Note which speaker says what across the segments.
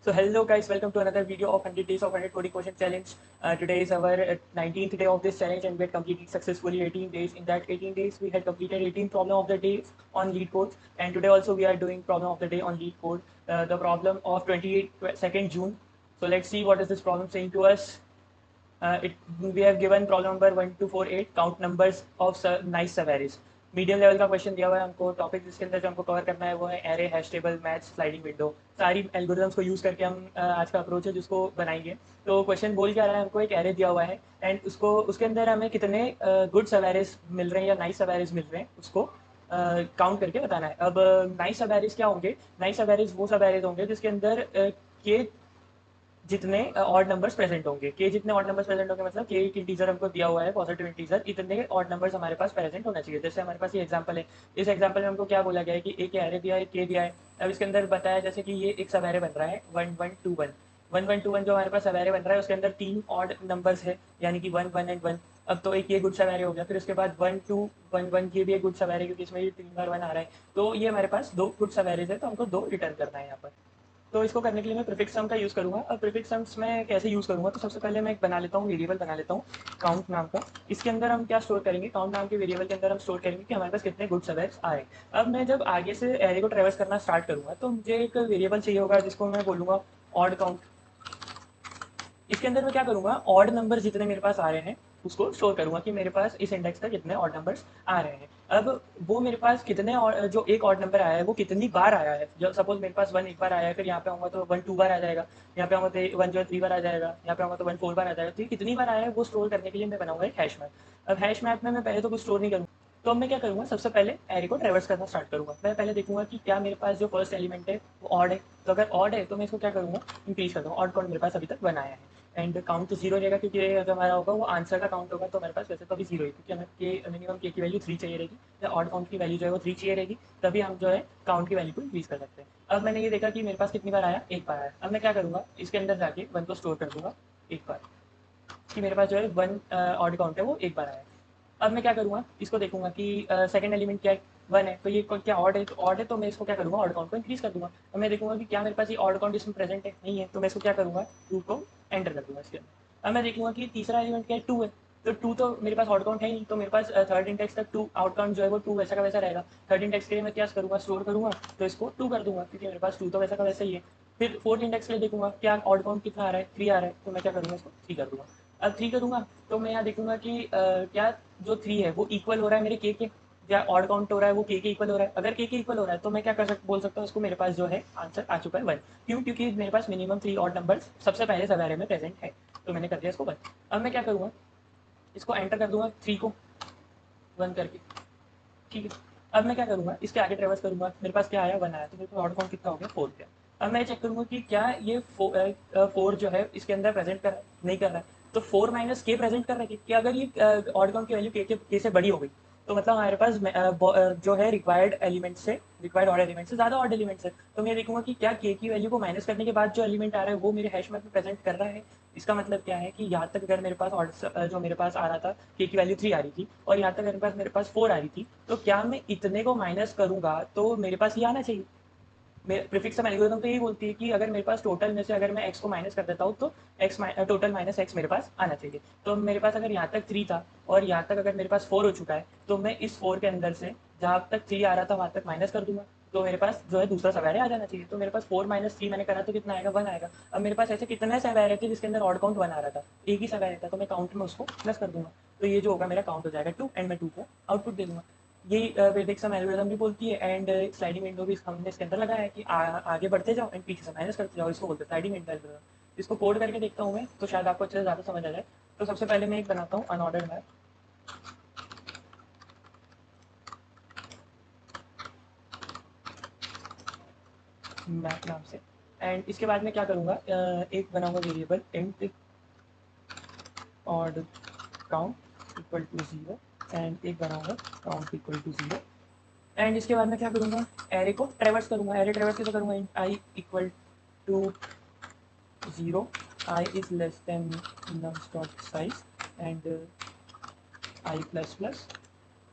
Speaker 1: So hello guys, welcome to another video of 100 days of 100 coding question challenge. Today is our 19th day of this challenge and we had completed successfully 18 days. In that 18 days, we had completed 18 problem of the day on lead codes, and today also we are doing problem of the day on lead code. The problem of 2nd June. So let's see what is this problem saying to us. We have given problem number 1248 count numbers of nice subarrays. Medium level का question दिया हुआ है हमको. Topic जिसके अंदर जो हमको cover करना है वो है array, hash table, match, sliding window. सारी एल्गोरिथम्स को यूज़ करके हम आज का अप्रोच है जिसको बनाएंगे. तो क्वेश्चन बोल क्या रहा है, हमको एक एरे दिया हुआ है एंड उसको उसके अंदर हमें कितने गुड सवेरीज मिल रहे हैं या नाइस सवेरीज मिल रहे हैं उसको काउंट करके बताना है. अब नाइस सवेरीज क्या होंगे? नाइस सवेरीज वो सवेरीज होंगे जिसके अंदर के जितने ऑड नंबर्स प्रेजेंट होंगे. के जितने ऑड नंबर्स प्रेजेंट होंगे मतलब के एक इंटीजर हमको दिया हुआ है, पॉजिटिव इंटीजर, इतने ऑड नंबर्स हमारे पास प्रेजेंट होना चाहिए. जैसे हमारे पास ये एग्जांपल है. इस एग्जांपल में हमको क्या बोला गया है कि एक एरे दिया है, के दिया है. अब इसके अंदर बताया जैसे कि ये एक सब एरे बन रहा है 1121 जो हमारे पास सब एरे बन रहा है उसके अंदर 3 ऑड नंबर्स है, यानी कि 1 1 एंड 1. अब तो एक ये गुड सब एरे हो गया. फिर उसके बाद 1 2 1 1 ये भी एक गुड सब एरे क्योंकि इसमें ये 3 बार 1 आ रहा है. तो ये हमारे पास 2 गुड सब एरेज है, तो हमको 2 रिटर्न करना है यहाँ पर. तो इसको करने के लिए मैं प्रीफिक्स सम का यूज़ करूँगा. अब प्रीफिक्स सम्स मैं कैसे यूज़ करूँगा, तो सबसे पहले मैं एक बना लेता हूँ, वेरिएबल बना लेता हूँ काउंट नाम का. इसके अंदर हम क्या स्टोर करेंगे, काउंट नाम के वेरिएबल के अंदर हम स्टोर करेंगे कि हमारे पास कितने गुड सवेर्स आए. अब मैं जब आगे से एरे को ट्रेवर्स करना स्टार्ट करूँगा तो मुझे एक वेरिएबल चाहिए होगा जिसको मैं बोलूँगा ऑड काउंट. इसके अंदर मैं क्या करूँगा, ऑड नंबर जितने मेरे पास आ रहे हैं उसको स्टोर करूँगा कि मेरे पास इस इंडेक्स पर कितने ऑड नंबर्स आ रहे हैं. अब वो मेरे पास कितने जो एक ऑड नंबर आया है वो कितनी बार आया है. जब सपोज मेरे पास 1 एक बार आया है, फिर यहाँ पे आऊँगा तो 1 2 बार आ जाएगा, यहाँ पे आऊँगा तो 1 जो है 3 बार आ जाएगा, यहाँ पे आऊँगा तो 1 4 बार आ जाएगा. तो ये कितनी बार आया है वो स्टोर करने के लिए मैं बनाऊँगा एक हैश मैप. अब हैश मैप में मैं पहले तो कुछ स्टोर नहीं करूँगा. तो अब मैं क्या करूँगा, सबसे पहले एरे को ट्रेवर्स करना स्टार्ट करूँगा. मैं पहले देखूँगा कि क्या मेरे पास जो फर्स्ट एलिमेंट है वो ऑड है. तो अगर ऑड है तो मैं इसको क्या करूँगा, इंक्रीज कर दूँगा. ऑड काउंट मेरे पास अभी तक बनाया है एंड काउंट तो जीरो रहेगा क्योंकि जो हमारा होगा वो आंसर का काउंट होगा. तो हमारे पास वैसे तो अभी जीरो है क्योंकि हमें के मिनिमम के की वैल्यू 3 चाहिए रहेगी या ऑड काउंट की वैल्यू जो है वो 3 चाहिए रहेगी, तभी हम जो है काउंट की वैल्यू को इंक्रीज कर सकते हैं. अब मैंने ये देखा कि मेरे पास कितनी बार आया, एक बार आया. अब मैं क्या करूँगा, इसके अंदर जाके 1 को स्टोर कर दूंगा एक बार कि मेरे पास जो है 1 ऑड काउंट है वो एक बार आया. अब मैं क्या करूँगा, इसको देखूंगा कि सेकंड एलिमेंट क्या है, 1 है. तो ये क्या ऑड है, तो ऑड है तो मैं इसको क्या करूँगा, ऑड काउंट को इंक्रीज कर दूंगा. अब मैं देखूंगा कि क्या मेरे पास ये ऑड काउंट इसमें प्रेजेंट है, नहीं है. तो मैं इसको क्या करूँगा, 2 को एंटर कर दूंगा इसके अंदर. अब मैं देखूंगा कि तीसरा एलिमेंट क्या है, 2 है. तो 2 तो मेरे पास ऑड काउंट है नहीं, तो मेरे पास थर्ड इंडेक्स तक 2 आउट काउंट जो है वो 2 वैसा का वैसा रहेगा. थर्ड इंडेक्स के लिए मैं क्या करूँगा, स्टोर करूँगा, तो इसको 2 कर दूंगा क्योंकि मेरे पास 2 तो वैसा का वैसा ही है. फिर फोर्थ इंडेक्स के लिए देखूंगा क्या ऑड काउंट कितना आ रहा है, 3 आ रहा है. तो मैं क्या करूँगा, इसको 3 कर दूंगा. अब 3 करूँगा तो मैं यहाँ देखूंगा कि क्या जो 3 है वो इक्वल हो रहा है मेरे के या ऑड काउंट हो रहा है वो के इक्वल हो रहा है. अगर के इक्वल हो रहा है तो मैं क्या बोल सकता हूँ, उसको मेरे पास जो है आंसर आ चुका है 1. क्यों, क्योंकि मेरे पास मिनिमम 3 ऑड नंबर सबसे पहले सवेरे में प्रेजेंट है, तो मैंने कर दिया इसको 1. अब मैं क्या करूँगा, इसको एंटर कर दूंगा 3 को 1 करके, ठीक है. अब मैं क्या करूँगा, इसके आगे ट्रेवर्स करूँगा, मेरे पास क्या आया, 1 आया. तो मेरे पास ऑड काउंट कितना हो गया, 4 गया. अब मैं चेक करूँगा कि क्या ये 4 जो है इसके अंदर प्रेजेंट कर नहीं कर रहा है. तो 4 माइनस के प्रेजेंट कर रहा है कि अगर ये ऑड काउंट की वैल्यू के से बड़ी हो गई तो मतलब हमारे पास जो है रिक्वायर्ड एलिमेंट से, रिक्वायर्ड ऑड एलिमेंट से ज़्यादा ऑड एलिमेंट्स है. तो मैं देखूंगा कि क्या के की वैल्यू को माइनस करने के बाद जो एलिमेंट आ रहा है वो मेरे हैश मैप में प्रेजेंट कर रहा है. इसका मतलब क्या है कि यहाँ तक अगर मेरे पास जो मेरे पास आ रहा था के की वैल्यू 3 आ रही थी और यहाँ तक मेरे पास 4 आ रही थी, तो क्या मैं इतने को माइनस करूँगा तो मेरे पास ये आना चाहिए. प्रीफिक्स सम एल्गोरिथम तो यही बोलती है कि अगर मेरे पास टोटल में से अगर मैं एक्स को माइनस कर देता हूँ तो एक्स टोटल माइनस एक्स मेरे पास आना चाहिए. तो मेरे पास अगर यहाँ तक 3 था और यहाँ तक अगर मेरे पास 4 हो चुका है तो मैं इस 4 के अंदर से जहाँ तक 3 आ रहा था वहाँ तक माइनस कर दूंगा, तो मेरे पास जो है दूसरा सवेरे आ जाना चाहिए. तो मेरे पास 4 माइनस 3 मैंने करा तो कितना आएगा, 1 आएगा. अब मेरे पास ऐसे कितने सवेरे थे जिसके अंदर ऑड काउंट 1 आ रहा था, एक ही सवेरे था, तो मैं काउंट में उसको प्लस कर दूंगा. तो ये जो होगा मेरा काउंट हो जाएगा 2 एंड मैं 2 को आउटपुट दे दूंगा. यही वैदिक सम एल्गोरिथम भी बोलती है एंड स्लाइडिंग विंडो भी हमने इसके अंदर लगाया है कि आगे बढ़ते जाओ एंड पीछे से माइनस करते जाओ. इसको बोलते हैं स्लाइडिंग विंडो एल्गोरिथम. इसको कोड करके देखता हूँ मैं, तो शायद आपको अच्छे से ज़्यादा समझ आ जाए. तो सबसे पहले मैं एक बनाता हूँ अनऑर्डर्ड मैप. मैप नाम से. एंड इसके बाद मैं क्या करूँगा, एक बनाऊंगा variable int odd count equal to 0 and एक बनाऊंगा काउंट इक्वल टू 0. एंड इसके बाद मैं क्या करूँगा, एरे को ट्रेवर्स करूँगा. एरे ट्रेवर्स कैसे करूँगा, int I equal to 0, I is less than nums dot size and I plus plus.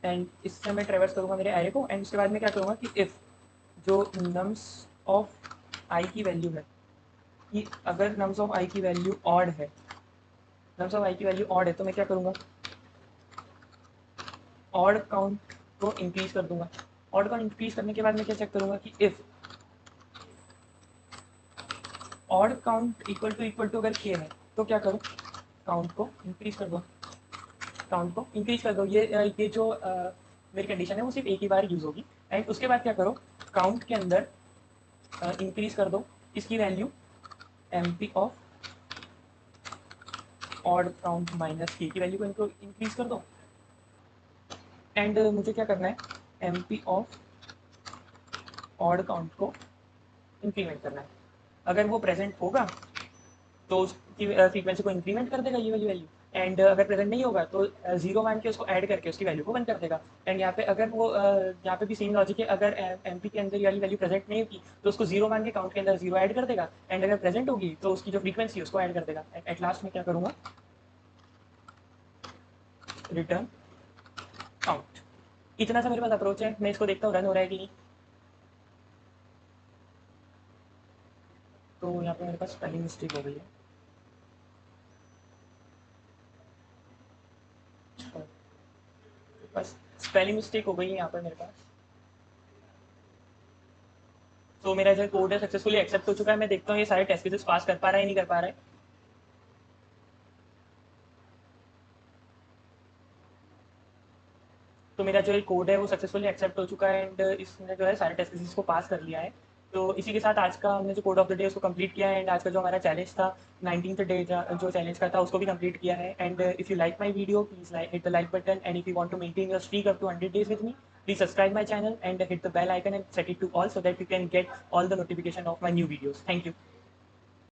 Speaker 1: And इससे मैं ट्रेवर्स करूँगा मेरे एरे को. एंड उसके बाद मैं क्या करूँगा कि इफ़ जो नम्स ऑफ आई की वैल्यू है कि अगर नम्स ऑफ आई की वैल्यू ऑड है, नम्स ऑफ आई की वैल्यू ऑड है, तो मैं क्या करूँगा, ऑड काउंट को इंक्रीज कर दूंगा। ऑड काउंट इंक्रीज करने के बाद मैं क्या चेक करूंगा कि if odd count equal to अगर के है तो क्या करूँ, काउंट को इंक्रीज कर दो, काउंट को इंक्रीज कर दो। ये जो मेरी कंडीशन है वो सिर्फ एक ही बार यूज होगी। एंड उसके बाद क्या करो, काउंट के अंदर इंक्रीज कर दो इसकी value M P of odd count minus K की वैल्यू को इंक्रीज कर दो। एंड मुझे क्या करना है, M P of odd count को इंक्रीमेंट करना है। अगर वो प्रेजेंट होगा तो उसकी फ्रीक्वेंसी को इंक्रीमेंट कर देगा ये वाली वैल्यू। एंड अगर प्रेजेंट नहीं होगा तो जीरो मान के उसको ऐड करके उसकी वैल्यू को वन कर देगा। एंड यहाँ पे अगर वो यहाँ पे भी सेम लॉजिक है, अगर एम पी के अंदर ये वाली वैल्यू प्रेजेंट नहीं होगी तो उसको जीरो मान के काउंट के अंदर जीरो ऐड कर देगा। एंड अगर प्रेजेंट होगी तो उसकी जो फ्रीक्वेंसी है उसको ऐड कर देगा। एट लास्ट में क्या करूँगा, रिटर्न काउंट। इतना सा मेरे पास अप्रोच है, मैं इसको देखता हूँ रन हो रहा है कि नहीं। तो यहाँ पे मेरे पास स्पेलिंग मिस्टेक हो गई है। बस स्पेलिंग मिस्टेक हो गई है यहाँ पर मेरे पास। तो मेरा जो कोड है सक्सेसफुली एक्सेप्ट हो चुका है। मैं देखता हूँ ये सारे टेस्ट केसेस पास कर पा रहा है नहीं कर पा रहा है। तो मेरा जो कोड है वो सक्सेसफुली एक्सेप्ट हो चुका है एंड इसने जो है सारे टेस्ट केसेस को पास कर लिया है। तो इसी के साथ आज का हमने जो कोड ऑफ द डे उसको कंप्लीट किया है। एंड आज का जो हमारा चैलेंज था 19th डे जो चैलेंज का था उसको भी कंप्लीट किया है। And if you like my video please hit the like button. And if you want to maintain your streak up to 100 days with me, please subscribe my channel and hit the bell icon and set it to all so that you can get all the notification of my new videos. Thank you.